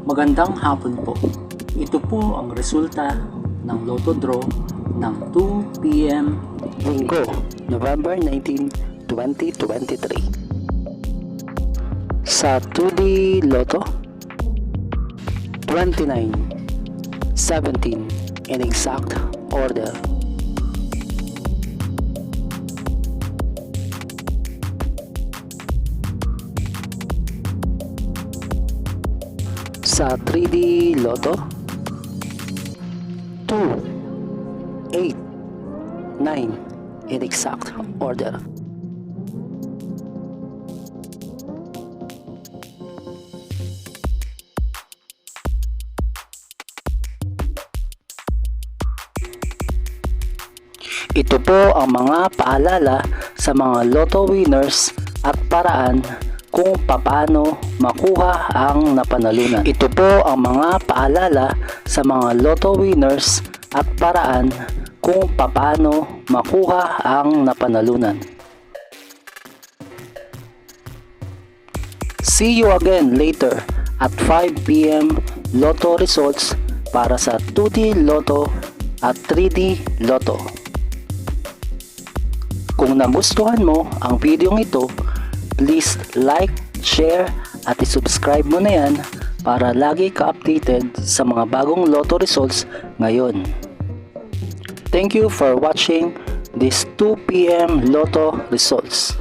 Magandang hapon po. Ito po ang resulta ng Lotto Draw ng 2 p.m. Linggo, November 19, 2023. Sa 2D Lotto, 29, 17 in exact order. Sa 3D Lotto, 2, 8, 9 in exact order. Ito po ang mga paalala sa mga lotto winners at paraan kung paano makuha ang napanalunan. Ito po ang mga paalala sa mga lotto winners at paraan kung paano makuha ang napanalunan. See you again later at 5 p.m. Lotto results para sa 2D Lotto at 3D Lotto. Kung nagustuhan mo ang video ito, please like, share at i-subscribe mo na yan para lagi ka updated sa mga bagong lotto results ngayon. Thank you for watching this 2 p.m. lotto results.